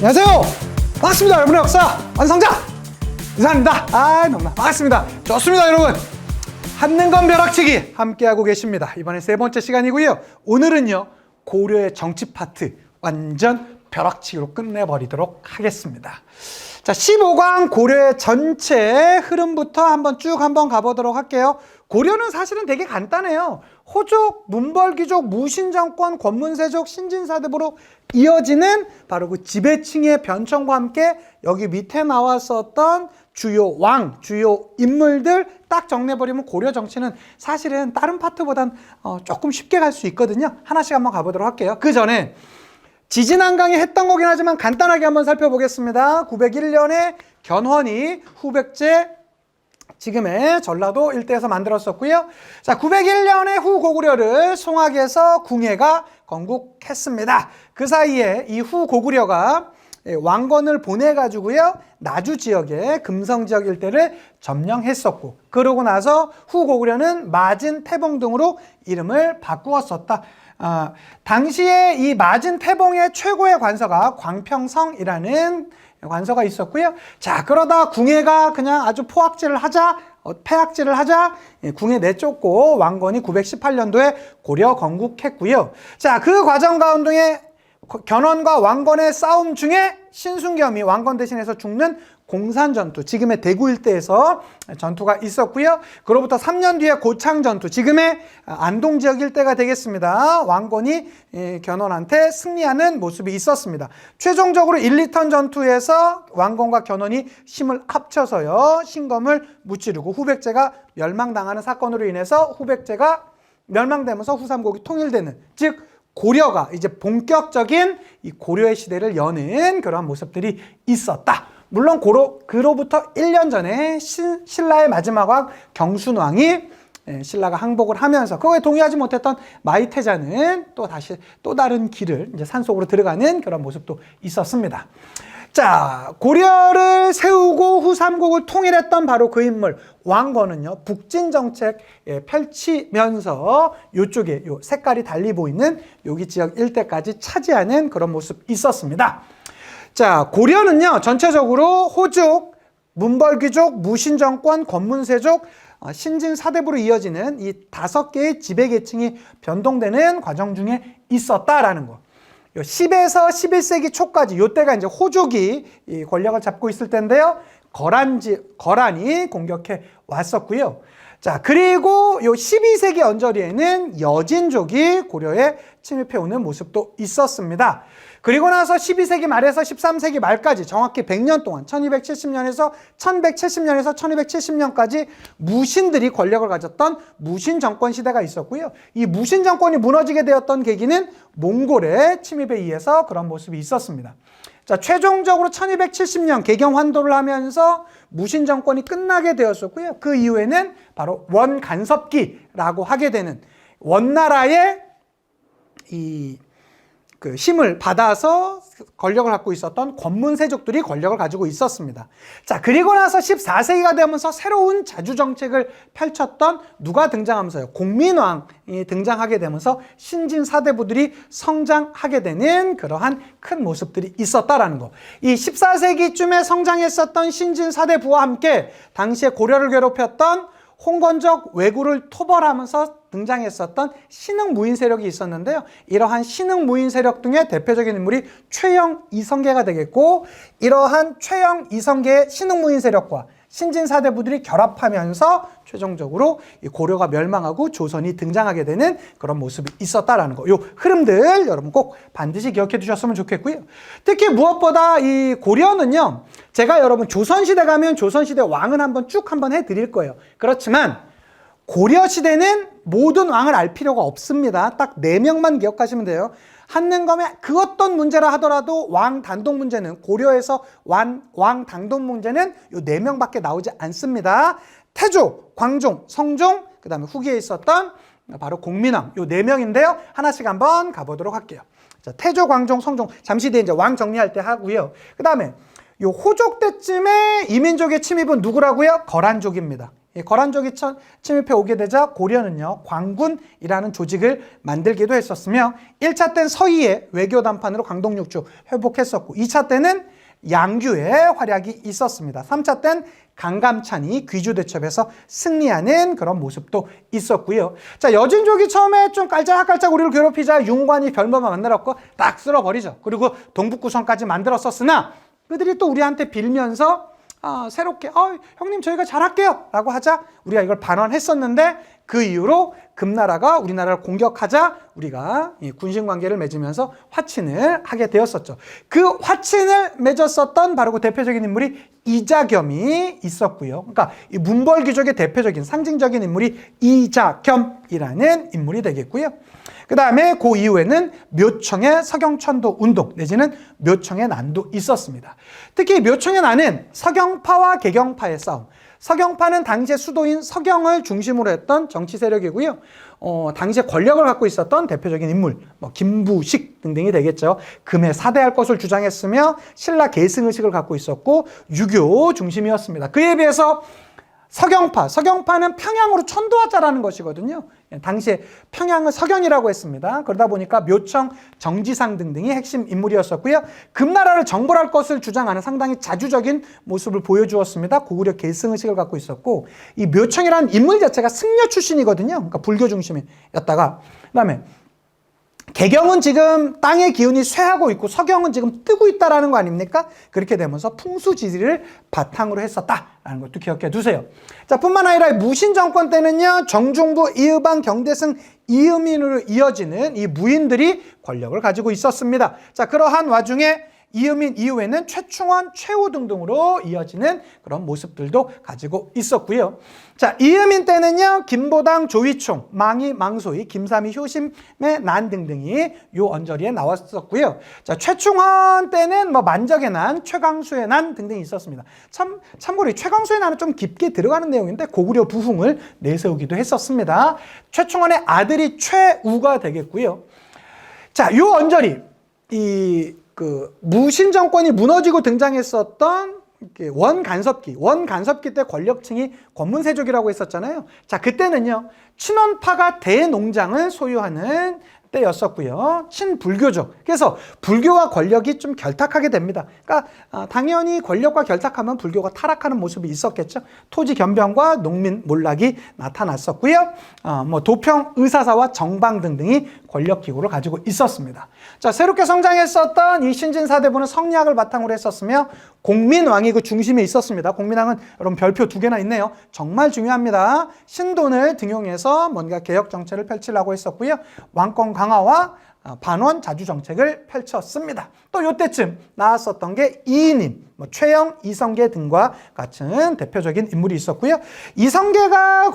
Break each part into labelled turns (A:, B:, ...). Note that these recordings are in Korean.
A: 안녕하세요. 반갑습니다. 여러분의 역사 완성자 이상입니다. 너무나 반갑습니다. 좋습니다, 여러분. 한능건 벼락치기 함께하고 계십니다. 이번에 세 번째 시간이고요. 오늘은요, 고려의 정치 파트 완전 벼락치기로 끝내버리도록 하겠습니다. 자, 15강 고려의 전체 흐름부터 한번 가보도록 할게요. 고려는 사실은 되게 간단해요. 호족, 문벌귀족, 무신정권, 권문세족, 신진사대부로 이어지는 바로 그 지배층의 변천과 함께 여기 밑에 나왔었던 주요 왕, 주요 인물들 딱 정리해버리면 고려 정치는 사실은 다른 파트보단 조금 쉽게 갈 수 있거든요. 하나씩 한번 가보도록 할게요. 그 전에 지진한강이 했던 거긴 하지만 간단하게 한번 살펴보겠습니다. 901년에 견훤이 후백제 지금의 전라도 일대에서 만들었었고요. 자, 901년에 후고구려를 송악에서 궁예가 건국했습니다. 그 사이에 이 후고구려가 왕건을 보내가지고요, 나주 지역의 금성 지역 일대를 점령했었고, 그러고 나서 후고구려는 마진, 태봉 등으로 이름을 바꾸었었다. 당시에 이 마진, 태봉의 최고의 관서가 광평성이라는 관서가 있었고요. 자, 그러다 궁예가 그냥 아주 폐악질을 하자 궁예 내쫓고 왕건이 918년도에 고려 건국했고요. 자, 그 과정 가운데 견훤과 왕건의 싸움 중에 신순겸이 왕건 대신해서 죽는 공산전투, 지금의 대구 일대에서 전투가 있었고요. 그로부터 3년 뒤에 고창전투, 지금의 안동 지역 일대가 되겠습니다. 왕건이 견훤한테 승리하는 모습이 있었습니다. 최종적으로 1, 2턴 전투에서 왕건과 견훤이 힘을 합쳐서요, 신검을 무찌르고 후백제가 멸망당하는 사건으로 인해서 후백제가 멸망되면서 후삼국이 통일되는, 즉 고려가 이제 본격적인 이 고려의 시대를 여는 그러한 모습들이 있었다. 물론 그로부터 1년 전에 신라의 마지막 왕 경순왕이 신라가 항복을 하면서 그거에 동의하지 못했던 마이태자는 또 다른 길을 이제 산속으로 들어가는 그런 모습도 있었습니다. 자, 고려를 세우고 후삼국을 통일했던 바로 그 인물 왕건은요, 북진 정책 펼치면서 이쪽에 요 색깔이 달리 보이는 여기 지역 일대까지 차지하는 그런 모습이 있었습니다. 자, 고려는요, 전체적으로 호족, 문벌귀족, 무신정권, 권문세족, 신진사대부로 이어지는 이 5개의 지배계층이 변동되는 과정 중에 있었다라는 거. 10에서 11세기 초까지 이때가 이제 호족이 이 권력을 잡고 있을 텐데요. 거란이 공격해 왔었고요. 자, 그리고 요 12세기 언저리에는 여진족이 고려에 침입해 오는 모습도 있었습니다. 그리고 나서 12세기 말에서 13세기 말까지 정확히 100년 동안 1270년에서 1270년까지 무신들이 권력을 가졌던 무신 정권 시대가 있었고요. 이 무신 정권이 무너지게 되었던 계기는 몽골의 침입에 의해서 그런 모습이 있었습니다. 자, 최종적으로 1270년 개경 환도를 하면서 무신 정권이 끝나게 되었었고요. 그 이후에는 바로 원간섭기라고 하게 되는 원나라의 그 힘을 받아서 권력을 갖고 있었던 권문세족들이 권력을 가지고 있었습니다. 자, 그리고 나서 14세기가 되면서 새로운 자주정책을 펼쳤던 누가 등장하면서요? 공민왕이 등장하게 되면서 신진사대부들이 성장하게 되는 그러한 큰 모습들이 있었다라는 거. 이 14세기쯤에 성장했었던 신진사대부와 함께 당시에 고려를 괴롭혔던 홍건적 왜구를 토벌하면서 등장했었던 신흥무인 세력이 있었는데요. 이러한 신흥무인 세력 등의 대표적인 인물이 최영 이성계가 되겠고, 이러한 최영 이성계의 신흥무인 세력과 신진사대부들이 결합하면서 최종적으로 고려가 멸망하고 조선이 등장하게 되는 그런 모습이 있었다라는 거. 요 흐름들 여러분 꼭 반드시 기억해 두셨으면 좋겠고요. 특히 무엇보다 이 고려는요, 제가 여러분 조선시대 가면 조선시대 왕은 한번 해드릴 거예요. 그렇지만 고려시대는 모든 왕을 알 필요가 없습니다. 딱 4명만 기억하시면 돼요. 한능검의 그 어떤 문제라 하더라도 왕 단독 문제는, 고려에서 왕 단독 문제는 요 4명밖에 나오지 않습니다. 태조, 광종, 성종, 그 다음에 후기에 있었던 바로 공민왕, 요 4명인데요. 하나씩 한번 가보도록 할게요. 자, 태조, 광종, 성종, 잠시 뒤에 이제 왕 정리할 때 하고요. 그 다음에 요 호족 때쯤에 이민족의 침입은 누구라고요? 거란족입니다. 거란족이 침입해 오게 되자 고려는요, 광군이라는 조직을 만들기도 했었으며 1차 때는 서희의 외교 담판으로 강동육주 회복했었고 2차 때는 양규의 활약이 있었습니다. 3차 때는 강감찬이 귀주대첩에서 승리하는 그런 모습도 있었고요. 자, 여진족이 처음에 좀 깔짝깔짝 우리를 괴롭히자 윤관이 별모만 만들었고 딱 쓸어버리죠. 그리고 동북구성까지 만들었었으나 그들이 또 우리한테 빌면서 새롭게 형님 저희가 잘할게요 라고 하자 우리가 이걸 반환했었는데 그 이후로 금나라가 우리나라를 공격하자 우리가 이 군신관계를 맺으면서 화친을 하게 되었었죠. 그 화친을 맺었었던 바로 그 대표적인 인물이 이자겸이 있었고요. 그러니까 이 문벌귀족의 대표적인 상징적인 인물이 이자겸이라는 인물이 되겠고요. 그 다음에 그 이후에는 묘청의 서경천도 운동 내지는 묘청의 난도 있었습니다. 특히 묘청의 난은 서경파와 개경파의 싸움. 서경파는 당시의 수도인 서경을 중심으로 했던 정치 세력이고요. 당시에 권력을 갖고 있었던 대표적인 인물, 김부식 등등이 되겠죠. 금에 사대할 것을 주장했으며 신라 계승의식을 갖고 있었고 유교 중심이었습니다. 그에 비해서 서경파는 평양으로 천도하자라는 것이거든요. 당시에 평양을 서경이라고 했습니다. 그러다 보니까 묘청, 정지상 등등이 핵심 인물이었었고요. 금나라를 정벌할 것을 주장하는 상당히 자주적인 모습을 보여주었습니다. 고구려 계승의식을 갖고 있었고 이 묘청이라는 인물 자체가 승려 출신이거든요. 그러니까 불교 중심이었다가 그다음에 개경은 지금 땅의 기운이 쇠하고 있고 서경은 지금 뜨고 있다라는 거 아닙니까? 그렇게 되면서 풍수지리를 바탕으로 했었다라는 것도 기억해 두세요. 자, 뿐만 아니라 무신 정권 때는요, 정중부, 이의방, 경대승, 이의민으로 이어지는 이 무인들이 권력을 가지고 있었습니다. 자, 그러한 와중에 이의민 이후에는 최충원, 최후 등등으로 이어지는 그런 모습들도 가지고 있었고요. 자, 이의민 때는요, 김보당, 조위총, 망이, 망소희, 김삼이, 효심의 난 등등이 요 언저리에 나왔었고요. 자, 최충원 때는 만적의 난, 최강수의 난 등등이 있었습니다. 참고로 이 최강수의 난은 좀 깊게 들어가는 내용인데 고구려 부흥을 내세우기도 했었습니다. 최충원의 아들이 최우가 되겠고요. 자, 요 언저리 무신 정권이 무너지고 등장했었던 원간섭기 때 권력층이 권문세족이라고 했었잖아요. 자, 그때는요, 친원파가 대농장을 소유하는 때였었고요. 친불교적. 그래서 불교와 권력이 좀 결탁하게 됩니다. 그러니까 당연히 권력과 결탁하면 불교가 타락하는 모습이 있었겠죠. 토지 겸병과 농민 몰락이 나타났었고요. 도평, 의사사와 정방 등등이 권력 기구를 가지고 있었습니다. 자, 새롭게 성장했었던 이 신진사대부는 성리학을 바탕으로 했었으며 공민왕이 그 중심에 있었습니다. 공민왕은 여러분 별표 2개나 있네요. 정말 중요합니다. 신돈을 등용해서 뭔가 개혁 정책을 펼치려고 했었고요. 왕권 강화와 반원 자주 정책을 펼쳤습니다. 또 이때쯤 나왔었던 게 이인임, 최영, 이성계 등과 같은 대표적인 인물이 있었고요. 이성계가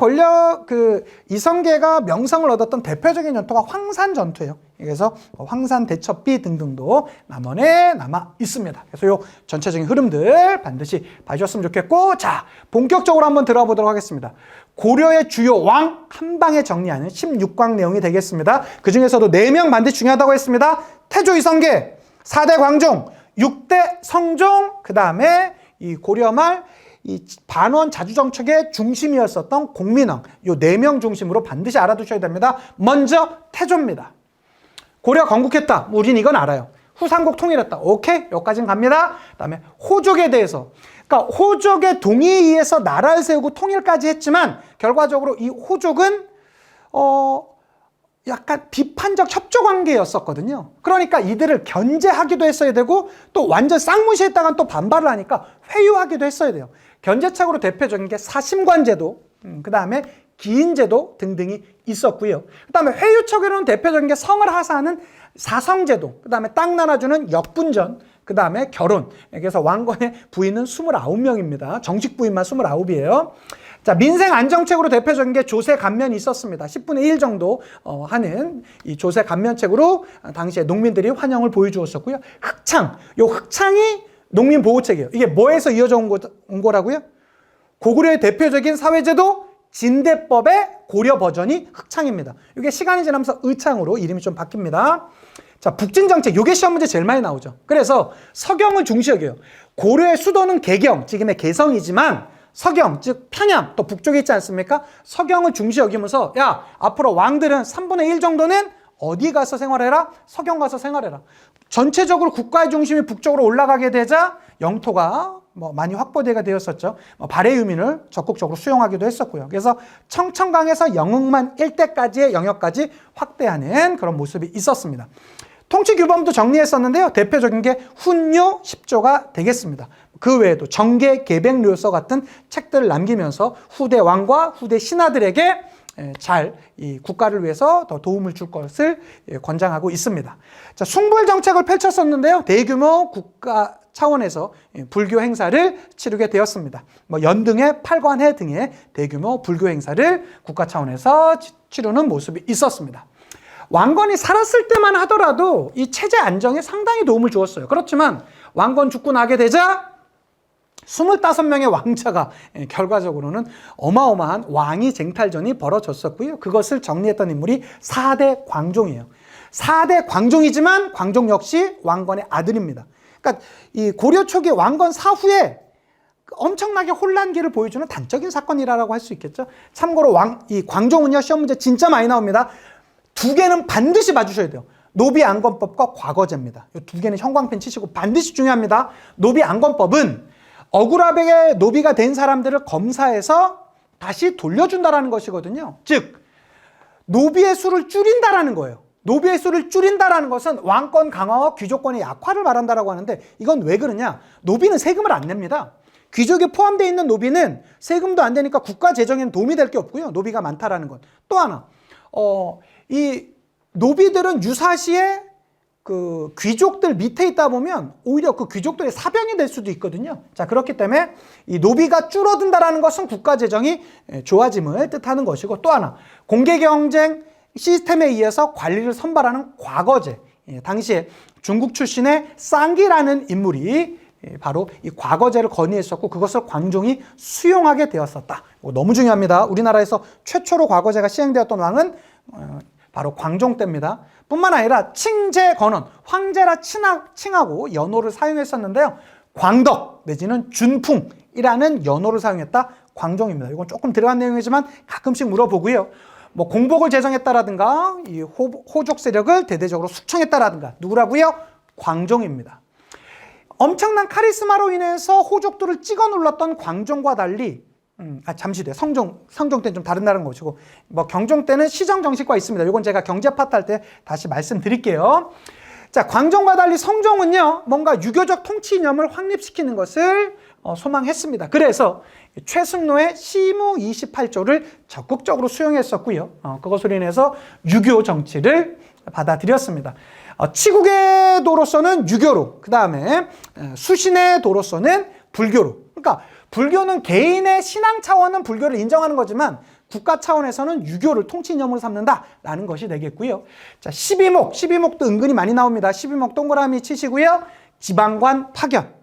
A: 명성을 얻었던 대표적인 전투가 황산 전투예요. 그래서 황산 대첩비 등등도 남원에 남아 있습니다. 그래서 요 전체적인 흐름들 반드시 봐주셨으면 좋겠고, 자, 본격적으로 한번 들어보도록 하겠습니다. 고려의 주요 왕 한 방에 정리하는 16광 내용이 되겠습니다. 그 중에서도 4명 반드시 중요하다고 했습니다. 태조 이성계, 4대 광종, 6대 성종, 그 다음에 이 고려말 이 반원 자주정책의 중심이었었던 공민왕, 요 4명 중심으로 반드시 알아두셔야 됩니다. 먼저 태조입니다. 고려 건국했다. 우린 이건 알아요. 후삼국 통일했다. 오케이, 여기까지는 갑니다. 그 다음에 호족에 대해서, 그러니까 호족의 동의에 의해서 나라를 세우고 통일까지 했지만 결과적으로 이 호족은 약간 비판적 협조 관계였었거든요. 그러니까 이들을 견제하기도 했어야 되고 또 완전 쌍무시했다간 또 반발을 하니까 회유하기도 했어야 돼요. 견제책으로 대표적인 게 사심관제도, 그 다음에 기인제도 등등이 있었고요. 그 다음에 회유책으로는 대표적인 게 성을 하사하는 사성제도, 그 다음에 땅 나눠주는 역분전, 그 다음에 결혼. 그래서 왕건의 부인은 29명입니다. 정식 부인만 29이에요. 자, 민생 안정책으로 대표적인 게 조세 감면이 있었습니다. 10분의 1 정도 하는 이 조세 감면책으로 당시에 농민들이 환영을 보여주었었고요. 흑창. 요 흑창이 농민 보호책이에요. 이게 뭐에서 이어져 온 거라고요? 고구려의 대표적인 사회제도 진대법의 고려 버전이 흑창입니다. 이게 시간이 지나면서 의창으로 이름이 좀 바뀝니다. 자, 북진정책, 요게 시험 문제 제일 많이 나오죠. 그래서 서경을 중시 여겨요. 고려의 수도는 개경, 지금의 개성이지만 서경, 즉 평양, 또 북쪽에 있지 않습니까? 서경을 중시 여기면서 야, 앞으로 왕들은 3분의 1 정도는 어디 가서 생활해라? 서경 가서 생활해라. 전체적으로 국가의 중심이 북쪽으로 올라가게 되자 영토가 많이 확보되게 되었었죠. 발해 유민을 적극적으로 수용하기도 했었고요. 그래서 청천강에서 영흥만 일대까지의 영역까지 확대하는 그런 모습이 있었습니다. 통치 규범도 정리했었는데요. 대표적인 게 훈요 10조가 되겠습니다. 그 외에도 정계, 계백, 료서 같은 책들을 남기면서 후대 왕과 후대 신하들에게 잘 이 국가를 위해서 더 도움을 줄 것을 권장하고 있습니다. 자, 숭불 정책을 펼쳤었는데요. 대규모 국가 차원에서 불교 행사를 치르게 되었습니다. 연등회, 팔관회 등의 대규모 불교 행사를 국가 차원에서 치르는 모습이 있었습니다. 왕건이 살았을 때만 하더라도 이 체제 안정에 상당히 도움을 주었어요. 그렇지만 왕건 죽고 나게 되자 25명의 왕자가 결과적으로는 어마어마한 왕위 쟁탈전이 벌어졌었고요. 그것을 정리했던 인물이 4대 광종이에요. 4대 광종이지만 광종 역시 왕건의 아들입니다. 그러니까 이 고려 초기 왕건 사후에 엄청나게 혼란기를 보여주는 단적인 사건이라고 할 수 있겠죠. 참고로 이 광종은요, 시험 문제 진짜 많이 나옵니다. 두 개는 반드시 봐주셔야 돼요. 노비안건법과 과거제입니다. 이 두 개는 형광펜 치시고 반드시 중요합니다. 노비안건법은 억울하게 노비가 된 사람들을 검사해서 다시 돌려준다라는 것이거든요. 즉 노비의 수를 줄인다라는 거예요. 노비의 수를 줄인다라는 것은 왕권 강화와 귀족권의 약화를 말한다라고 하는데 이건 왜 그러냐? 노비는 세금을 안 냅니다. 귀족에 포함되어 있는 노비는 세금도 안 되니까 국가 재정에는 도움이 될 게 없고요. 노비가 많다라는 것. 또 하나, 이 노비들은 유사시에 그 귀족들 밑에 있다 보면 오히려 그 귀족들의 사병이 될 수도 있거든요. 자, 그렇기 때문에 이 노비가 줄어든다라는 것은 국가 재정이 좋아짐을 뜻하는 것이고, 또 하나 공개 경쟁 시스템에 의해서 관리를 선발하는 과거제. 당시에 중국 출신의 쌍기라는 인물이 바로 이 과거제를 건의했었고 그것을 광종이 수용하게 되었었다. 너무 중요합니다. 우리나라에서 최초로 과거제가 시행되었던 왕은 바로 광종 때입니다. 뿐만 아니라 칭제 건원, 황제라 칭하고 연호를 사용했었는데요. 광덕 내지는 준풍이라는 연호를 사용했다. 광종입니다. 이건 조금 들어간 내용이지만 가끔씩 물어보고요. 공복을 제정했다라든가 이 호족 세력을 대대적으로 숙청했다라든가 누구라고요? 광종입니다. 엄청난 카리스마로 인해서 호족들을 찍어 눌렀던 광종과 달리 잠시 뒤에 성종 때는 좀 다른 나라인 것이고 경종 때는 시정 정치과 있습니다. 이건 제가 경제 파트 할 때 다시 말씀드릴게요. 자, 광종과 달리 성종은요, 뭔가 유교적 통치 이념을 확립시키는 것을 소망했습니다. 그래서 최승로의 시무 28조를 적극적으로 수용했었고요. 그것으로 인해서 유교 정치를 받아들였습니다. 치국의 도로서는 유교로, 그 다음에 수신의 도로서는 불교로. 그러니까 불교는 개인의 신앙 차원은 불교를 인정하는 거지만 국가 차원에서는 유교를 통치 이념으로 삼는다라는 것이 되겠고요. 자, 12목도 은근히 많이 나옵니다. 12목 동그라미 치시고요. 지방관 파견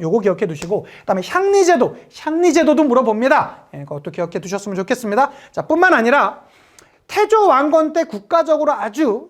A: 요거 기억해 두시고, 그다음에 향리제도도 물어봅니다. 그것도 기억해 두셨으면 좋겠습니다. 자, 뿐만 아니라 태조 왕건 때 국가적으로 아주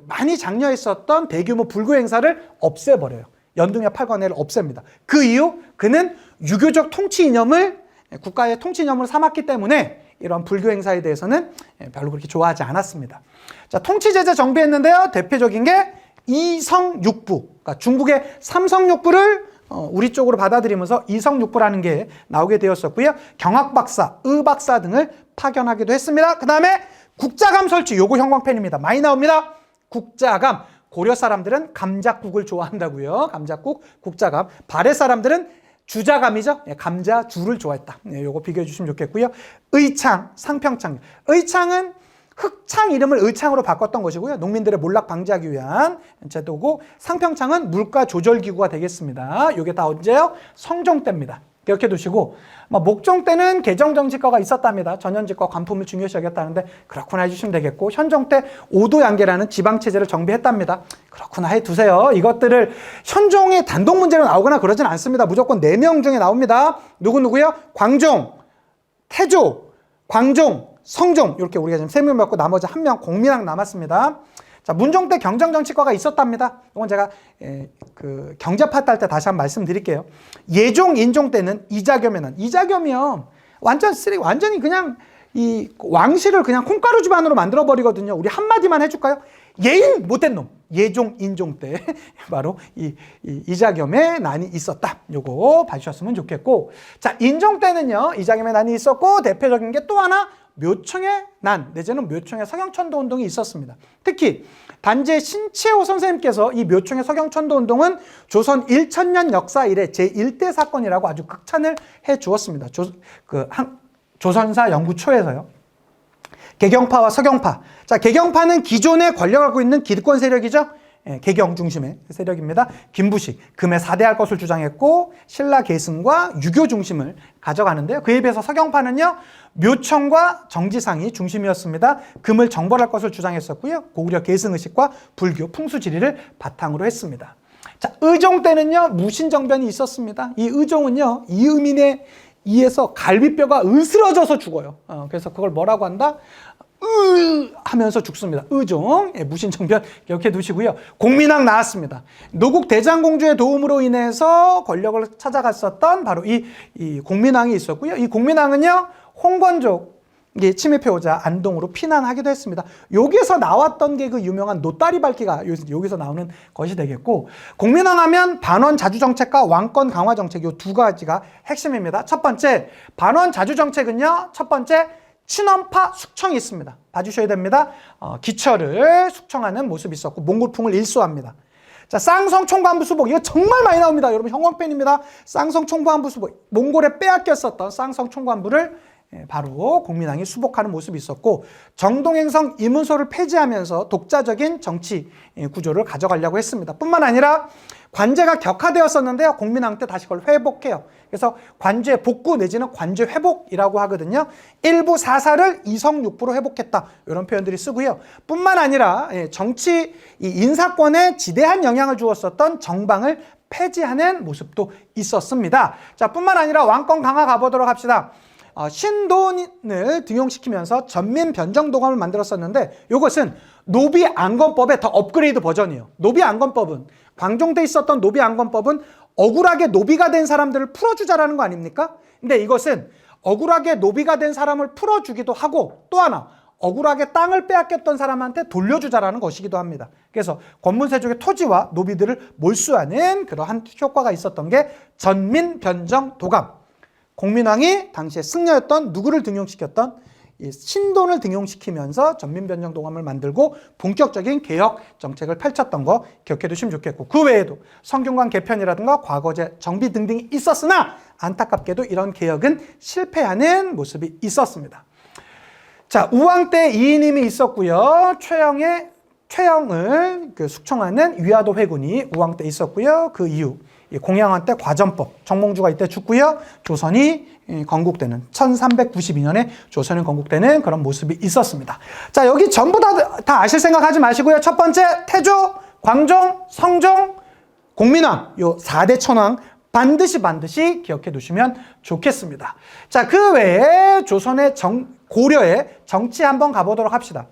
A: 많이 장려했었던 대규모 불교 행사를 없애버려요. 연등회 팔관회를 없앱니다. 그 이유, 그는 유교적 통치 이념을 국가의 통치 이념으로 삼았기 때문에 이런 불교 행사에 대해서는 별로 그렇게 좋아하지 않았습니다. 자, 통치 제재 정비했는데요. 대표적인 게 이성육부, 그러니까 중국의 삼성육부를 우리 쪽으로 받아들이면서 이성육부라는 게 나오게 되었었고요. 경학박사, 의박사 등을 파견하기도 했습니다. 그 다음에 국자감 설치, 요거 형광펜입니다. 많이 나옵니다. 국자감. 고려 사람들은 감자국을 좋아한다고요. 감자국, 국자감. 발해 사람들은 주자감이죠. 감자주를 좋아했다. 요거 비교해 주시면 좋겠고요. 의창, 상평창. 의창은 흑창 이름을 의창으로 바꿨던 것이고요. 농민들의 몰락 방지하기 위한 제도고, 상평창은 물가 조절 기구가 되겠습니다. 이게 다 언제요? 성종 때입니다. 기억해 두시고, 목종 때는 개정정치과가 있었답니다. 전현직과 관품을 중요시 여겼다는데 그렇구나 해주시면 되겠고, 현종 때 오도양계라는 지방체제를 정비했답니다. 그렇구나 해두세요. 이것들을 현종의 단독 문제로 나오거나 그러진 않습니다. 무조건 4명 중에 나옵니다. 누구누구요? 광종, 태조, 광종, 성종, 이렇게 우리가 지금 3명 받고 나머지 1명 공민왕 남았습니다. 자, 문종 때 경정정치과가 있었답니다. 이건 제가 그 경제 파트 할 때 다시 한번 말씀드릴게요. 예종, 인종 때는 이자겸의 이자겸이요. 완전히 그냥 이 왕실을 그냥 콩가루 집안으로 만들어 버리거든요. 우리 한마디만 해줄까요? 예인 못된 놈. 예종, 인종 때 바로 이자겸의 난이 있었다. 요거 봐주셨으면 좋겠고, 자, 인종 때는요 이자겸의 난이 있었고, 대표적인 게 또 하나 묘청의 난 내지는 묘청의 서경천도 운동이 있었습니다. 특히 단재 신채호 선생님께서 이 묘청의 서경천도 운동은 조선 1000년 역사 이래 제1대 사건이라고 아주 극찬을 해 주었습니다. 조선사 연구초에서요. 개경파와 서경파. 자, 개경파는 기존에 권력을 갖고 있는 기득권 세력이죠. 개경 중심의 세력입니다. 김부식, 금의 4대할 것을 주장했고, 신라 계승과 유교 중심을 가져가는데요. 그에 비해서 서경파는요, 묘청과 정지상이 중심이었습니다. 금을 정벌할 것을 주장했었고요. 고구려 계승의식과 불교 풍수지리를 바탕으로 했습니다. 자, 의종 때는요, 무신정변이 있었습니다. 이 의종은요, 이의민의 이에서 갈비뼈가 으스러져서 죽어요. 그래서 그걸 뭐라고 한다? 하면서 죽습니다. 의종, 무신정변 기억해 두시고요. 공민왕 나왔습니다. 노국 대장공주의 도움으로 인해서 권력을 찾아갔었던 바로 이 공민왕이 있었고요. 이 공민왕은요, 홍건족 침입해오자 안동으로 피난하기도 했습니다. 여기서 나왔던 게 그 유명한 노다리 밟기가 여기서 나오는 것이 되겠고, 공민왕 하면 반원 자주정책과 왕권 강화 정책, 이 두 가지가 핵심입니다. 첫 번째, 반원 자주정책은요, 첫 번째, 친원파 숙청이 있습니다. 봐주셔야 됩니다. 기처를 숙청하는 모습이 있었고, 몽골풍을 일소합니다. 자, 쌍성 총관부 수복, 이거 정말 많이 나옵니다. 여러분, 형광펜입니다. 쌍성 총관부 수복, 몽골에 빼앗겼었던 쌍성 총관부를 바로 공민왕이 수복하는 모습이 있었고, 정동행성 이문소를 폐지하면서 독자적인 정치 구조를 가져가려고 했습니다. 뿐만 아니라 관제가 격화되었었는데요, 공민왕 때 다시 그걸 회복해요. 그래서 관제 복구 내지는 관제 회복이라고 하거든요. 일부 사사를 이성육부로 회복했다, 이런 표현들이 쓰고요. 뿐만 아니라 정치 인사권에 지대한 영향을 주었었던 정방을 폐지하는 모습도 있었습니다. 자, 뿐만 아니라 왕권 강화 가보도록 합시다. 신돈을 등용시키면서 전민 변정도감을 만들었었는데, 이것은 노비안건법의 더 업그레이드 버전이에요. 노비안건법은, 광종때 있었던 노비안건법은 억울하게 노비가 된 사람들을 풀어주자라는 거 아닙니까? 근데 이것은 억울하게 노비가 된 사람을 풀어주기도 하고, 또 하나 억울하게 땅을 빼앗겼던 사람한테 돌려주자라는 것이기도 합니다. 그래서 권문세족의 토지와 노비들을 몰수하는 그러한 효과가 있었던 게 전민 변정도감. 공민왕이 당시에 승려였던 누구를 등용시켰던 신돈을 등용시키면서 전민변정도감을 만들고 본격적인 개혁 정책을 펼쳤던 거 기억해 두시면 좋겠고, 그 외에도 성균관 개편이라든가 과거제 정비 등등이 있었으나 안타깝게도 이런 개혁은 실패하는 모습이 있었습니다. 자, 우왕 때 이인임이 있었고요. 최영을 숙청하는 위화도 회군이 우왕 때 있었고요. 그 이후 공양한 때 과전법, 정몽주가 이때 죽고요. 조선이 건국되는 1392년에 조선이 건국되는 그런 모습이 있었습니다. 자, 여기 전부 다 아실 생각하지 마시고요. 첫 번째, 태조, 광종, 성종, 공민왕, 요 4대 천왕 반드시 기억해 두시면 좋겠습니다. 자, 그 외에 조선의 고려의 정치 한번 가보도록 합시다.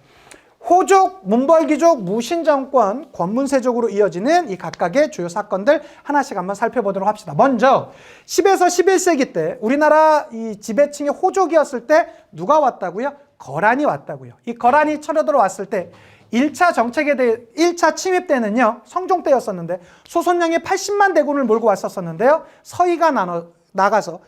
A: 호족, 문벌귀족, 무신정권, 권문세족으로 이어지는 이 각각의 주요 사건들 하나씩 한번 살펴보도록 합시다. 먼저 10에서 11세기 때 우리나라 이 지배층의 호족이었을 때 누가 왔다고요? 거란이 왔다고요. 이 거란이 쳐들어왔을 때 1차 정책에 대해 1차 침입 때는요, 성종 때였었는데 소선영이 80만 대군을 몰고 왔었는데요. 서희가 나가서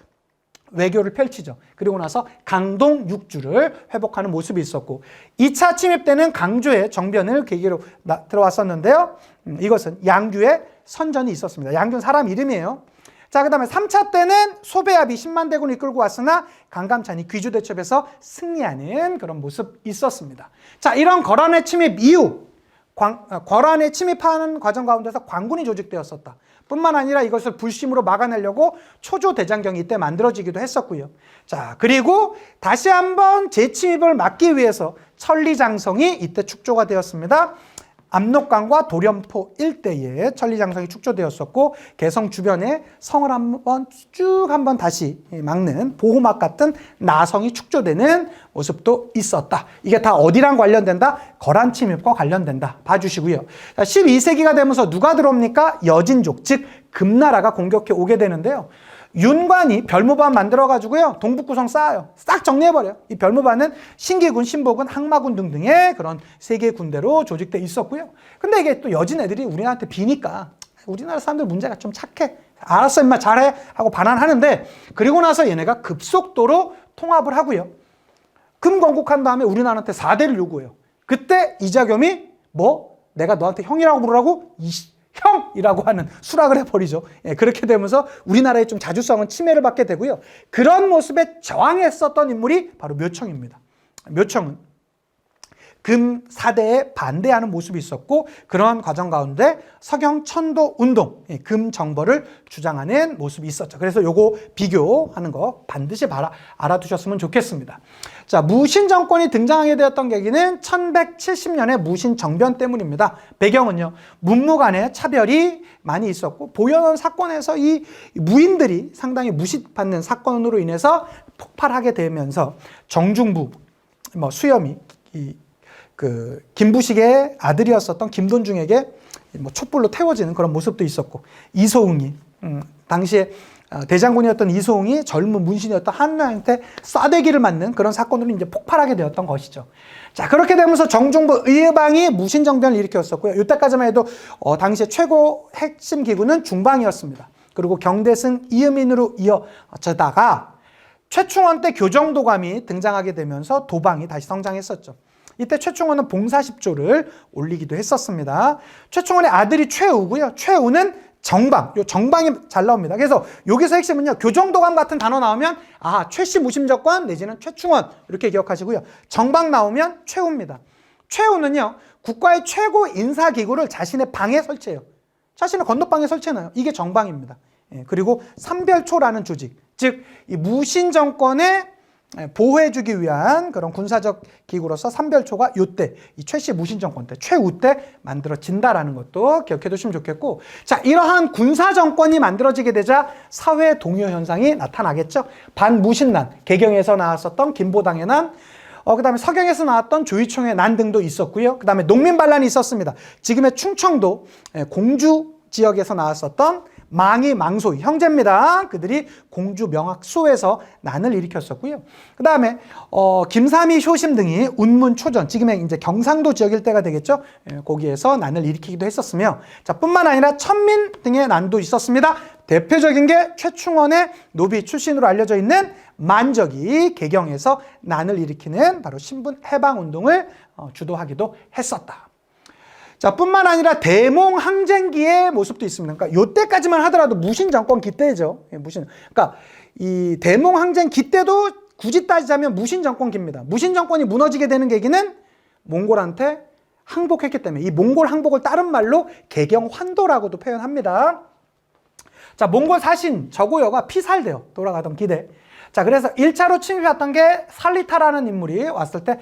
A: 외교를 펼치죠. 그리고 나서 강동 6주를 회복하는 모습이 있었고, 2차 침입 때는 강주의 정변을 계기로 들어왔었는데요. 이것은 양규의 선전이 있었습니다. 양규는 사람 이름이에요. 자, 그 다음에 3차 때는 소배합이 10만 대군을 이끌고 왔으나 강감찬이 귀주대첩에서 승리하는 그런 모습이 있었습니다. 자, 이런 거란의 침입 이후 거란에 침입하는 과정 가운데서 관군이 조직되었었다. 뿐만 아니라 이것을 불심으로 막아내려고 초조대장경이 이때 만들어지기도 했었고요. 자, 그리고 다시 한번 재침입을 막기 위해서 천리장성이 이때 축조가 되었습니다. 압록강과 도련포 일대에 천리장성이 축조되었었고 개성 주변에 성을 한번 다시 막는 보호막 같은 나성이 축조되는 모습도 있었다. 이게 다 어디랑 관련된다? 거란 침입과 관련된다. 봐주시고요. 12세기가 되면서 누가 들어옵니까? 여진족, 즉 금나라가 공격해 오게 되는데요. 윤관이 별무반 만들어가지고요, 동북구성 쌓아요. 싹 정리해버려요. 이 별무반은 신기군, 신보군, 항마군 등등의 그런 세 개의 군대로 조직돼 있었고요. 근데 이게 또 여진 애들이 우리나라한테 비니까 우리나라 사람들 문제가 좀 착해. 알았어, 임마 잘해 하고 반환하는데, 그리고 나서 얘네가 급속도로 통합을 하고요. 금 건국한 다음에 우리나라한테 4대를 요구해요. 그때 이자겸이 내가 너한테 형이라고 부르라고? 형이라고 하는 수락을 해버리죠. 그렇게 되면서 우리나라의 좀 자주성은 침해를 받게 되고요. 그런 모습에 저항했었던 인물이 바로 묘청입니다. 묘청은 금 4대에 반대하는 모습이 있었고, 그런 과정 가운데 서경 천도 운동, 금 정벌을 주장하는 모습이 있었죠. 그래서 요거 비교하는 거 반드시 알아두셨으면 좋겠습니다. 자, 무신 정권이 등장하게 되었던 계기는 1170년의 무신 정변 때문입니다. 배경은요, 문무 간의 차별이 많이 있었고, 보현원 사건에서 이 무인들이 상당히 무시받는 사건으로 인해서 폭발하게 되면서 정중부, 수염이 김부식의 아들이었었던 김돈중에게 촛불로 태워지는 그런 모습도 있었고, 이소웅이 당시에 대장군이었던 이소웅이 젊은 문신이었던 한나한테 싸대기를 맞는 그런 사건으로 이제 폭발하게 되었던 것이죠. 자, 그렇게 되면서 정중부 의방이 무신정변을 일으켰었고요. 이때까지만 해도 당시에 최고 핵심 기구는 중방이었습니다. 그리고 경대승 이음인으로 이어져다가 최충원 때 교정도감이 등장하게 되면서 도방이 다시 성장했었죠. 이때 최충원은 봉사십조를 올리기도 했었습니다. 최충원의 아들이 최우고요. 최우는 정방, 요 정방이 잘 나옵니다. 그래서 여기서 핵심은요, 교정도감 같은 단어 나오면 최씨 무심정권 내지는 최충원 이렇게 기억하시고요. 정방 나오면 최우입니다. 최우는요, 국가의 최고 인사기구를 자신의 방에 설치해요. 자신의 건너방에 설치해놔요. 이게 정방입니다. 그리고 삼별초라는 조직, 즉 이 무신정권의 보호해주기 위한 그런 군사적 기구로서 삼별초가 이때 이 최씨 무신정권 때, 최우 때 만들어진다라는 것도 기억해 두시면 좋겠고, 자, 이러한 군사정권이 만들어지게 되자 사회 동요 현상이 나타나겠죠. 반무신난, 개경에서 나왔었던 김보당의 난, 그 다음에 서경에서 나왔던 조이총의 난 등도 있었고요. 그 다음에 농민반란이 있었습니다. 지금의 충청도 공주 지역에서 나왔었던 망이 망소이 형제입니다. 그들이 공주 명학소에서 난을 일으켰었고요. 그 다음에 김삼이 효심 등이 운문초전, 지금의 이제 경상도 지역일 때가 되겠죠. 거기에서 난을 일으키기도 했었으며, 자, 뿐만 아니라 천민 등의 난도 있었습니다. 대표적인 게 최충원의 노비 출신으로 알려져 있는 만적이 개경에서 난을 일으키는 바로 신분 해방 운동을 주도하기도 했었다. 자, 뿐만 아니라 대몽 항쟁기의 모습도 있습니다. 그러니까 요때까지만 하더라도 무신 정권 기때죠. 무신. 그러니까 이 대몽 항쟁기 때도 굳이 따지자면 무신 정권기입니다. 무신 정권이 무너지게 되는 계기는 몽골한테 항복했기 때문에, 이 몽골 항복을 다른 말로 개경환도라고도 표현합니다. 자, 몽골 사신 저고여가 피살돼요. 돌아가던 길에. 자, 그래서 1차로 침입했던 게 살리타라는 인물이 왔을 때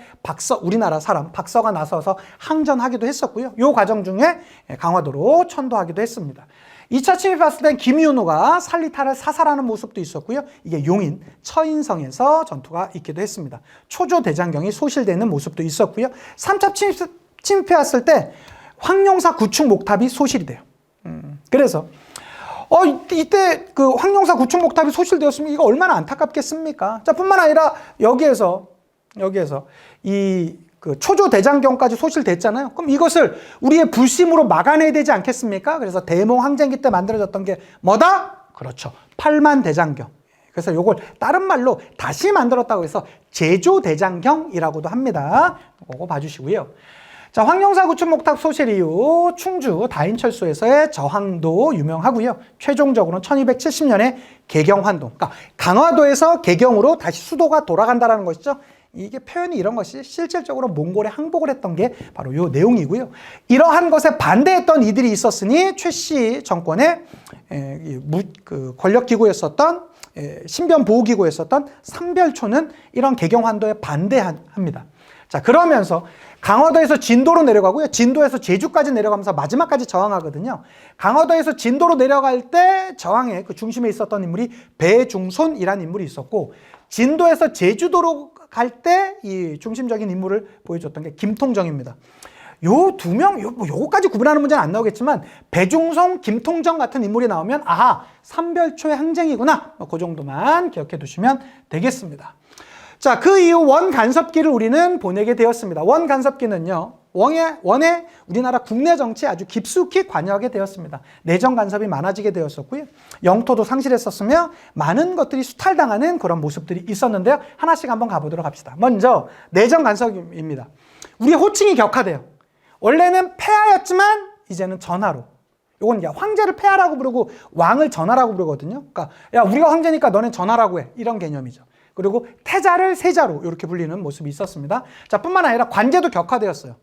A: 우리나라 사람 박서가 나서서 항전하기도 했었고요. 이 과정 중에 강화도로 천도하기도 했습니다. 2차 침입했을 땐 김윤호가 살리타를 사살하는 모습도 있었고요. 이게 용인 처인성에서 전투가 있기도 했습니다. 초조 대장경이 소실되는 모습도 있었고요. 3차 침입해왔을 때 황룡사 구축 목탑이 소실이 돼요. 그래서 이때 그 황룡사 구축 목탑이 소실되었으면 이거 얼마나 안타깝겠습니까? 자, 뿐만 아니라 여기에서 이 그 초조 대장경까지 소실됐잖아요. 그럼 이것을 우리의 불심으로 막아내야 되지 않겠습니까? 그래서 대몽 항쟁기 때 만들어졌던 게 뭐다? 그렇죠. 팔만 대장경. 그래서 이걸 다른 말로 다시 만들었다고 해서 제조 대장경이라고도 합니다. 그거 봐주시고요. 자, 황룡사 구축 목탑 소실 이후 충주 다인철소에서의 저항도 유명하고요. 최종적으로는 1270년에 개경환동, 그러니까 강화도에서 개경으로 다시 수도가 돌아간다는 것이죠. 이게 표현이 이런 것이 실질적으로 몽골에 항복을 했던 게 바로 이 내용이고요. 이러한 것에 반대했던 이들이 있었으니 최씨 정권의 권력기구였었던 신변보호기구였었던 삼별초는 이런 개경환도에 반대합니다. 자, 그러면서 강화도에서 진도로 내려가고요. 진도에서 제주까지 내려가면서 마지막까지 저항하거든요. 강화도에서 진도로 내려갈 때 저항의 그 중심에 있었던 인물이 배중손이라는 인물이 있었고, 진도에서 제주도로 갈 때 이 중심적인 인물을 보여줬던 게 김통정입니다. 요 두 명, 요거까지 구분하는 문제는 안 나오겠지만, 배중손, 김통정 같은 인물이 나오면, 아하, 삼별초의 항쟁이구나. 그 정도만 기억해 두시면 되겠습니다. 자, 그 이후 원간섭기를 우리는 보내게 되었습니다. 원간섭기는요, 원의 우리나라 국내 정치에 아주 깊숙이 관여하게 되었습니다. 내정 간섭이 많아지게 되었었고요. 영토도 상실했었으며 많은 것들이 수탈당하는 그런 모습들이 있었는데요. 하나씩 한번 가보도록 합시다. 먼저 내정 간섭입니다. 우리의 호칭이 격화돼요. 원래는 폐하였지만 이제는 전하로. 요건 이제 황제를 폐하라고 부르고 왕을 전하라고 부르거든요. 그러니까 야, 우리가 황제니까 너는 전하라고 해. 이런 개념이죠. 그리고 태자를 세자로 이렇게 불리는 모습이 있었습니다. 자, 뿐만 아니라 관제도 격화되었어요.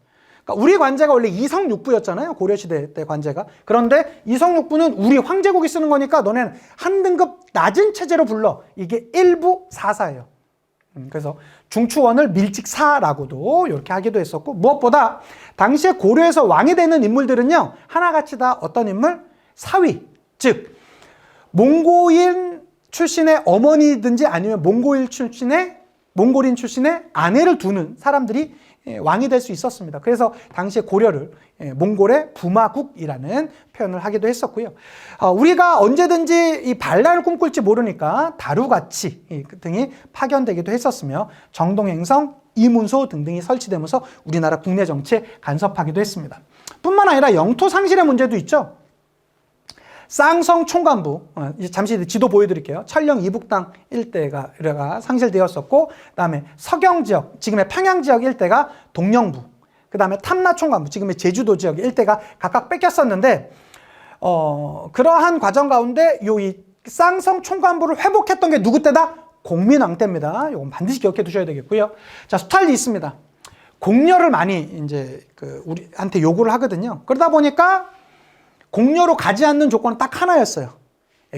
A: 그러니까 우리 관제가 원래 이성육부였잖아요. 고려시대 때 관제가. 그런데 이성육부는 우리 황제국이 쓰는 거니까 너네는 한 등급 낮은 체제로 불러. 이게 일부 사사예요. 그래서 중추원을 밀직사라고도 이렇게 하기도 했었고, 무엇보다 당시에 고려에서 왕이 되는 인물들은요, 하나같이 다 어떤 인물? 사위, 즉 몽고인 출신의 어머니든지 아니면 몽골인 출신의 아내를 두는 사람들이 왕이 될 수 있었습니다. 그래서 당시에 고려를 몽골의 부마국이라는 표현을 하기도 했었고요. 우리가 언제든지 이 반란을 꿈꿀지 모르니까 다루가치 등이 파견되기도 했었으며, 정동행성, 이문소 등등이 설치되면서 우리나라 국내 정치에 간섭하기도 했습니다. 뿐만 아니라 영토 상실의 문제도 있죠. 쌍성 총관부, 잠시 지도 보여드릴게요. 천령 이북당 일대가 상실되었었고, 그 다음에 서경 지역, 지금의 평양 지역 일대가 동령부, 그 다음에 탐라 총관부, 지금의 제주도 지역 일대가 각각 뺏겼었는데, 그러한 과정 가운데 이 쌍성 총관부를 회복했던 게 누구 때다? 공민왕 때입니다. 이건 반드시 기억해 두셔야 되겠고요. 자, 수탈이 있습니다. 공려를 많이 이제 우리한테 요구를 하거든요. 그러다 보니까 공려로 가지 않는 조건은 딱 하나였어요.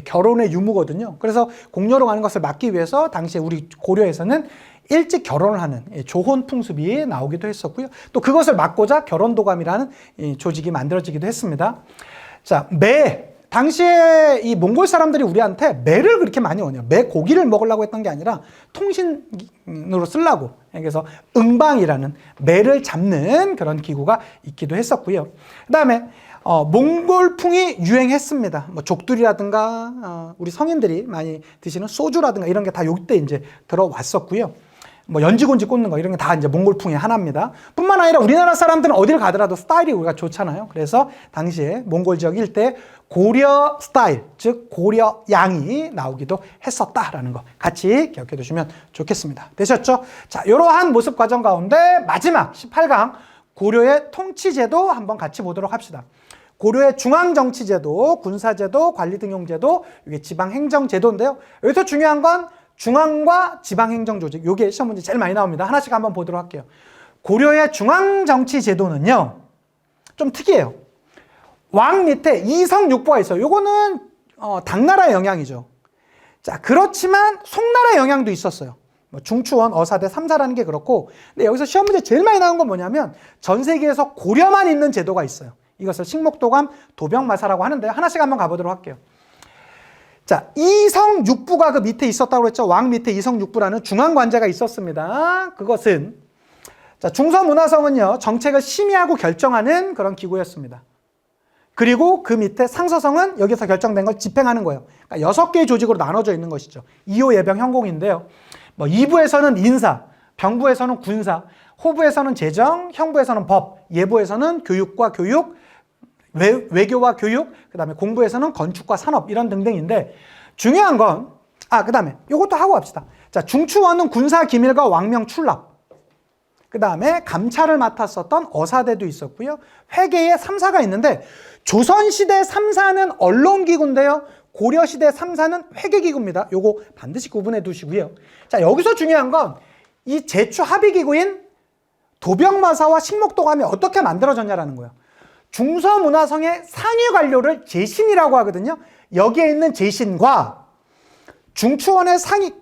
A: 결혼의 유무거든요. 그래서 공려로 가는 것을 막기 위해서 당시에 우리 고려에서는 일찍 결혼을 하는 조혼 풍습이 나오기도 했었고요. 또 그것을 막고자 결혼도감이라는 조직이 만들어지기도 했습니다. 자, 당시에 이 몽골 사람들이 우리한테 매를 그렇게 많이 오냐. 매 고기를 먹으려고 했던 게 아니라 통신으로 쓰려고. 그래서 응방이라는 매를 잡는 그런 기구가 있기도 했었고요. 그 다음에 몽골풍이 유행했습니다. 뭐 족두리라든가 우리 성인들이 많이 드시는 소주라든가 이런 게 다 요때 이제 들어왔었고요. 뭐 연지곤지 꽂는 거 이런 게 다 이제 몽골풍의 하나입니다. 뿐만 아니라 우리나라 사람들은 어딜 가더라도 스타일이 우리가 좋잖아요. 그래서 당시에 몽골 지역 일대 고려 스타일, 즉 고려 양이 나오기도 했었다라는 거 같이 기억해 두시면 좋겠습니다. 되셨죠? 자, 이러한 모습 과정 가운데 마지막 18강 고려의 통치제도 한번 같이 보도록 합시다. 고려의 중앙정치제도, 군사제도, 관리등용제도, 이게 지방행정제도인데요. 여기서 중요한 건 중앙과 지방행정조직, 이게 시험 문제 제일 많이 나옵니다. 하나씩 한번 보도록 할게요. 고려의 중앙정치제도는요, 좀 특이해요. 왕 밑에 이성육부가 있어요. 요거는 당나라의 영향이죠. 자, 그렇지만 송나라의 영향도 있었어요. 중추원, 어사대, 삼사라는 게 그렇고, 근데 여기서 시험 문제 제일 많이 나온 건 뭐냐면 전 세계에서 고려만 있는 제도가 있어요. 이것을 식목도감, 도병마사라고 하는데 하나씩 한번 가보도록 할게요. 자, 이성육부가 그 밑에 있었다고 그랬죠. 왕 밑에 이성육부라는 중앙관제가 있었습니다. 그것은 자, 중서문화성은요, 정책을 심의하고 결정하는 그런 기구였습니다. 그리고 그 밑에 상서성은 여기서 결정된 걸 집행하는 거예요. 그러니까 6개의 조직으로 나눠져 있는 것이죠. 2호 예병 현공인데요. 뭐 2부에서는 인사, 병부에서는 군사, 호부에서는 재정, 형부에서는 법, 예부에서는 교육과 교육, 외교와 교육, 그 다음에 공부에서는 건축과 산업 이런 등등인데, 중요한 건 그 다음에 이것도 하고 갑시다. 자, 중추원은 군사 기밀과 왕명 출납, 그 다음에 감찰을 맡았었던 어사대도 있었고요. 회계에 3사가 있는데, 조선시대 3사는 언론기구인데요. 고려시대 3사는 회계기구입니다. 요거 반드시 구분해 두시고요. 자, 여기서 중요한 건 이 제추 합의기구인 도병마사와 식목도감이 어떻게 만들어졌냐라는 거예요. 중서문화성의 상위 관료를 제신이라고 하거든요. 여기에 있는 제신과 중추원의 상위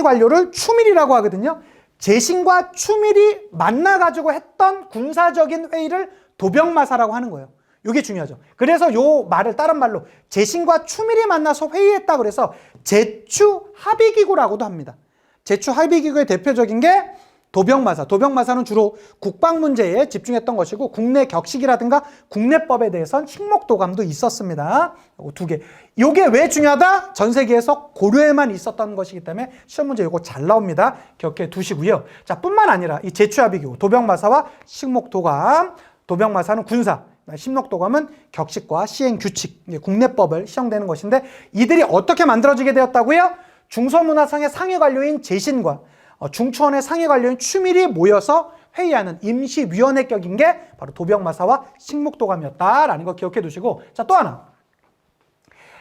A: 관료를 추밀이라고 하거든요. 제신과 추밀이 만나가지고 했던 군사적인 회의를 도병마사라고 하는 거예요. 이게 중요하죠. 그래서 요 말을 다른 말로 제신과 추밀이 만나서 회의했다 그래서 제추합의기구라고도 합니다. 제추합의기구의 대표적인 게 도병마사. 도병마사는 주로 국방 문제에 집중했던 것이고 국내 격식이라든가 국내법에 대해서는 식목도감도 있었습니다. 요거 두 개. 요게 왜 중요하다? 전 세계에서 고려에만 있었던 것이기 때문에 시험 문제 요거 잘 나옵니다. 기억해 두시고요. 자, 뿐만 아니라 이 제추합의기구, 도병마사와 식목도감. 도병마사는 군사, 식목도감은 격식과 시행규칙, 국내법을 시행되는 것인데 이들이 어떻게 만들어지게 되었다고요? 중서문화상의 상위 관료인 제신과 중추원의 상위 관료인 추밀이 모여서 회의하는 임시위원회격인 게 바로 도병마사와 식목도감이었다라는 거 기억해 두시고, 자, 또 하나.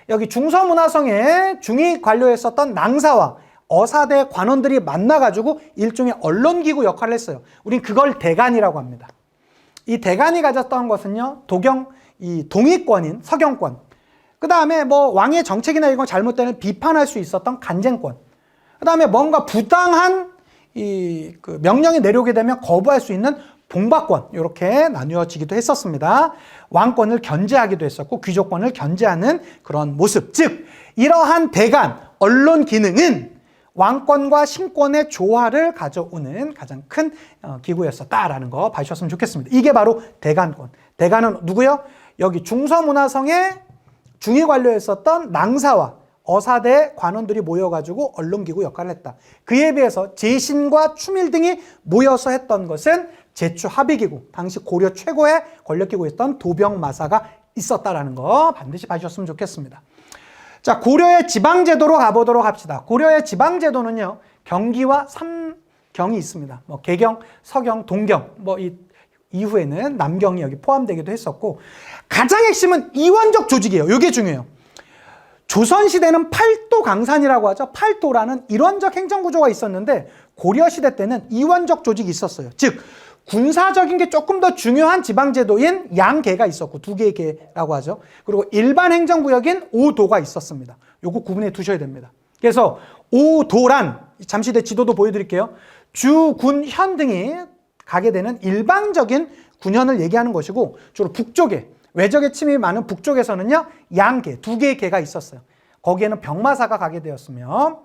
A: 여기 중서문화성의 중위 관료에 있었던 낭사와 어사대 관원들이 만나가지고 일종의 언론기구 역할을 했어요. 우린 그걸 대간이라고 합니다. 이 대간이 가졌던 것은요, 이 동의권인 서경권, 그 다음에 뭐 왕의 정책이나 이런 잘못되는 비판할 수 있었던 간쟁권, 그 다음에 뭔가 부당한 그 명령이 내려오게 되면 거부할 수 있는 봉박권, 이렇게 나뉘어지기도 했었습니다. 왕권을 견제하기도 했었고 귀족권을 견제하는 그런 모습, 즉 이러한 대간, 언론 기능은 왕권과 신권의 조화를 가져오는 가장 큰 기구였었다라는 거 봐주셨으면 좋겠습니다. 이게 바로 대간권. 대간은 누구요? 여기 중서문화성의 중위 관료였었던 낭사와 어사대 관원들이 모여가지고 언론기구 역할을 했다. 그에 비해서 제신과 추밀 등이 모여서 했던 것은 제추합의기구, 당시 고려 최고의 권력기구였던 도병마사가 있었다라는 거 반드시 봐주셨으면 좋겠습니다. 자, 고려의 지방제도로 가보도록 합시다. 고려의 지방제도는요, 경기와 삼경이 있습니다. 뭐 개경, 서경, 동경, 뭐 이후에는 남경이 여기 포함되기도 했었고, 가장 핵심은 이원적 조직이에요. 이게 중요해요. 조선시대는 팔도 강산이라고 하죠. 팔도라는 일원적 행정구조가 있었는데 고려시대 때는 이원적 조직이 있었어요. 즉 군사적인 게 조금 더 중요한 지방제도인 양계가 있었고, 두 개의 계라고 하죠. 그리고 일반 행정구역인 오도가 있었습니다. 요거 구분해 두셔야 됩니다. 그래서 오도란, 잠시 뒤에 지도도 보여드릴게요. 주, 군, 현 등이 가게 되는 일반적인 군현을 얘기하는 것이고, 주로 북쪽에, 외적의 침입이 많은 북쪽에서는요, 양계, 두 개의 계가 있었어요. 거기에는 병마사가 가게 되었으며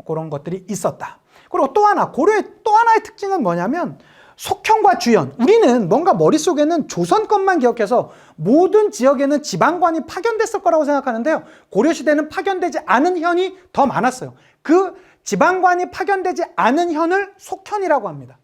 A: 그런 것들이 있었다. 그리고 또 하나, 고려의 또 하나의 특징은 뭐냐면 속현과 주현. 우리는 뭔가 머릿속에는 조선 것만 기억해서 모든 지역에는 지방관이 파견됐을 거라고 생각하는데요. 고려시대는 파견되지 않은 현이 더 많았어요. 그 지방관이 파견되지 않은 현을 속현이라고 합니다.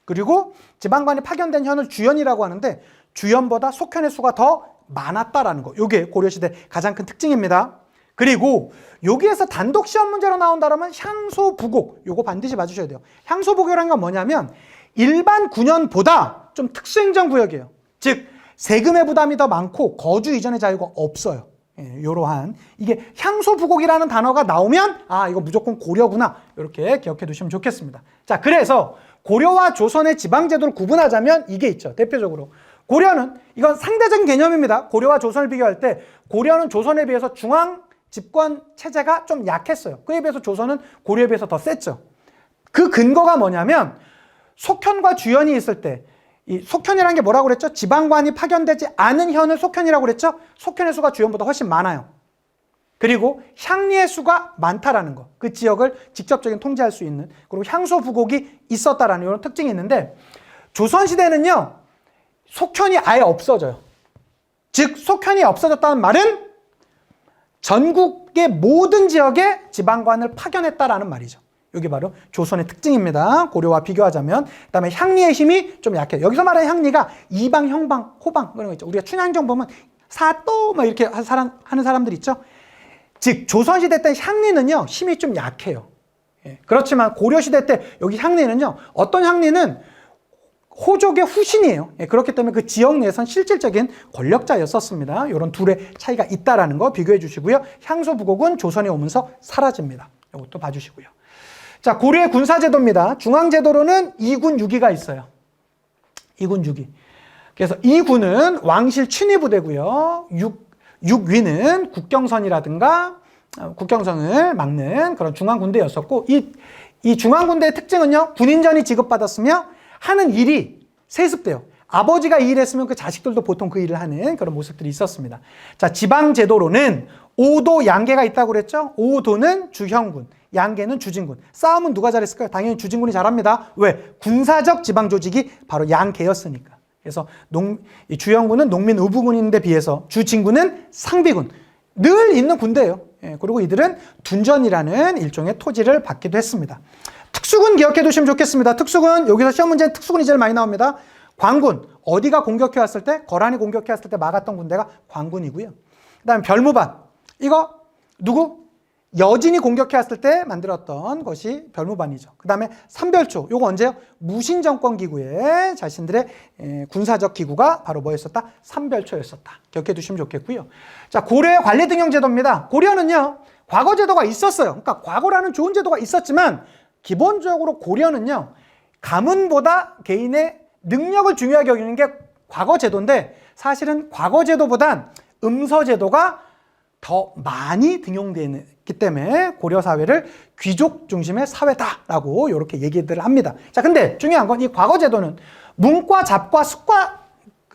A: 그리고 지방관이 파견된 현을 주현이라고 하는데 주현보다 속현의 수가 더 많았다라는 거. 이게 고려시대 가장 큰 특징입니다. 그리고 여기에서 단독 시험 문제로 나온다면 향소부곡. 요거 반드시 봐주셔야 돼요. 향소부곡이라는 건 뭐냐면 일반 군현보다 좀 특수행정구역이에요. 즉 세금의 부담이 더 많고 거주 이전의 자유가 없어요. 이러한 이게 향소부곡이라는 단어가 나오면 아, 이거 무조건 고려구나, 이렇게 기억해 두시면 좋겠습니다. 자, 그래서 고려와 조선의 지방제도를 구분하자면 이게 있죠. 대표적으로 고려는, 이건 상대적인 개념입니다. 고려와 조선을 비교할 때 고려는 조선에 비해서 중앙 집권 체제가 좀 약했어요. 그에 비해서 조선은 고려에 비해서 더 셌죠. 그 근거가 뭐냐면 속현과 주현이 있을 때, 이 속현이라는 게 뭐라고 그랬죠? 지방관이 파견되지 않은 현을 속현이라고 그랬죠? 속현의 수가 주현보다 훨씬 많아요. 그리고 향리의 수가 많다라는 거. 그 지역을 직접적인 통제할 수 있는, 그리고 향소부곡이 있었다라는 이런 특징이 있는데, 조선시대는요, 속현이 아예 없어져요. 즉 속현이 없어졌다는 말은 전국의 모든 지역에 지방관을 파견했다라는 말이죠. 이게 바로 조선의 특징입니다. 고려와 비교하자면. 그다음에 향리의 힘이 좀 약해요. 여기서 말하는 향리가 이방, 형방, 호방 그런 거 있죠. 우리가 춘향전 보면 사또 막 이렇게 하는 사람들 있죠. 즉 조선시대 때 향리는요, 힘이 좀 약해요. 그렇지만 고려시대 때 여기 향리는요, 어떤 향리는 호족의 후신이에요. 그렇기 때문에 그 지역 내에선 실질적인 권력자였었습니다. 이런 둘의 차이가 있다라는 거 비교해 주시고요. 향소부곡은 조선에 오면서 사라집니다. 이것도 봐주시고요. 자, 고려의 군사제도입니다. 중앙제도로는 2군 6위가 있어요. 2군 6위. 그래서 2군은 왕실 친위부대고요. 6위는 국경선이라든가 국경선을 막는 그런 중앙군대였었고, 이 이 중앙군대의 특징은요, 군인전이 지급받았으며 하는 일이 세습돼요. 아버지가 이 일을 했으면 그 자식들도 보통 그 일을 하는 그런 모습들이 있었습니다. 자, 지방제도로는 5도 양계가 있다고 그랬죠? 5도는 주형군, 양계는 주진군. 싸움은 누가 잘했을까요? 당연히 주진군이 잘합니다. 왜? 군사적 지방조직이 바로 양계였으니까. 그래서 이 주형군은 농민 우부군인데 비해서 주진군은 상비군. 늘 있는 군대예요. 예, 그리고 이들은 둔전이라는 일종의 토지를 받기도 했습니다. 특수군 기억해 두시면 좋겠습니다. 특수군, 여기서 시험 문제는 특수군이 제일 많이 나옵니다. 광군, 어디가 공격해 왔을 때, 거란이 공격해 왔을 때 막았던 군대가 광군이고요. 그 다음에 별무반, 이거 누구? 여진이 공격해 왔을 때 만들었던 것이 별무반이죠. 그 다음에 삼별초, 요거 언제요? 무신정권 기구에 자신들의 군사적 기구가 바로 뭐였었다? 삼별초였었다. 기억해 두시면 좋겠고요. 자, 고려의 관리등용제도입니다. 고려는요, 과거 제도가 있었어요. 그러니까 과거라는 좋은 제도가 있었지만 기본적으로 고려는요, 가문보다 개인의 능력을 중요하게 여기는 게 과거 제도인데 사실은 과거 제도보단 음서 제도가 더 많이 등용되기 때문에 고려 사회를 귀족 중심의 사회다라고 이렇게 얘기들을 합니다. 자, 근데 중요한 건 이 과거 제도는 문과, 잡과,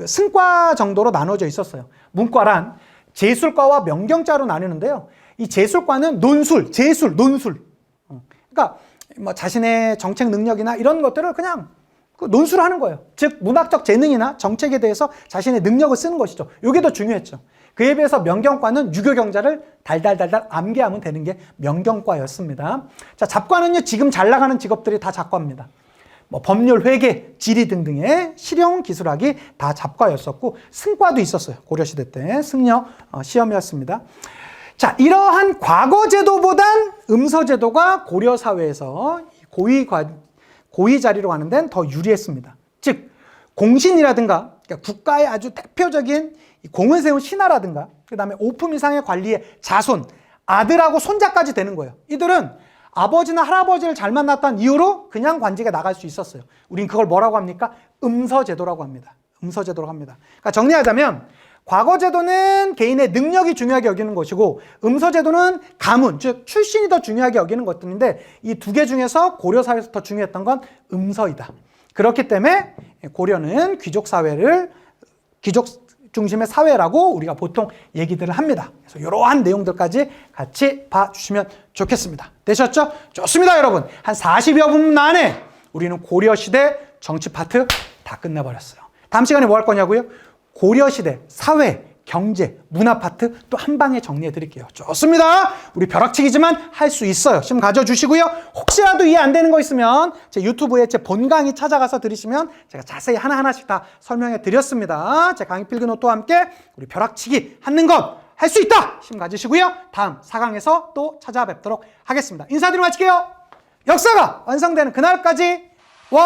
A: 승과 정도로 나눠져 있었어요. 문과란 제술과와 명경자로 나뉘는데요. 이 제술과는 논술, 제술, 논술. 그러니까 뭐 자신의 정책 능력이나 이런 것들을 그냥 논술을 하는 거예요. 즉 문학적 재능이나 정책에 대해서 자신의 능력을 쓰는 것이죠. 이게 더 중요했죠. 그에 비해서 명경과는 유교 경자를 달달달달 암기하면 되는 게 명경과였습니다. 자, 잡과는요, 지금 잘 나가는 직업들이 다 잡과입니다. 뭐 법률, 회계, 지리 등등의 실용 기술학이 다 잡과였었고 승과도 있었어요. 고려시대 때 승려 시험이었습니다. 자, 이러한 과거 제도보단 음서 제도가 고려 사회에서 고위 자리로 가는 데는 더 유리했습니다. 즉 공신이라든가 그러니까 국가의 아주 대표적인 공을 세운 신하라든가 그 다음에 오품 이상의 관리의 자손, 아들하고 손자까지 되는 거예요. 이들은 아버지나 할아버지를 잘 만났다는 이유로 그냥 관직에 나갈 수 있었어요. 우린 그걸 뭐라고 합니까? 음서제도라고 합니다. 음서제도라고 합니다. 그러니까 정리하자면 과거 제도는 개인의 능력이 중요하게 여기는 것이고 음서제도는 가문, 즉 출신이 더 중요하게 여기는 것들인데 이 두 개 중에서 고려 사회에서 더 중요했던 건 음서이다. 그렇기 때문에 고려는 귀족 중심의 사회라고 우리가 보통 얘기들을 합니다. 그래서 이러한 내용들까지 같이 봐주시면 좋겠습니다. 되셨죠? 좋습니다, 여러분. 한 40여 분 안에 우리는 고려시대 정치 파트 다 끝내버렸어요. 다음 시간에 뭐 할 거냐고요? 고려시대 사회, 경제, 문화 파트 또 한 방에 정리해 드릴게요. 좋습니다. 우리 벼락치기지만 할 수 있어요. 시험 가져주시고요. 혹시라도 이해 안 되는 거 있으면 제 유튜브에 제 본 강의 찾아가서 들으시면 제가 자세히 하나하나씩 다 설명해 드렸습니다. 제 강의 필기노트와 함께 우리 벼락치기 하는 것 할 수 있다. 시험 가지시고요. 다음 4강에서 또 찾아뵙도록 하겠습니다. 인사드리고 마칠게요. 역사가 완성되는 그날까지 와!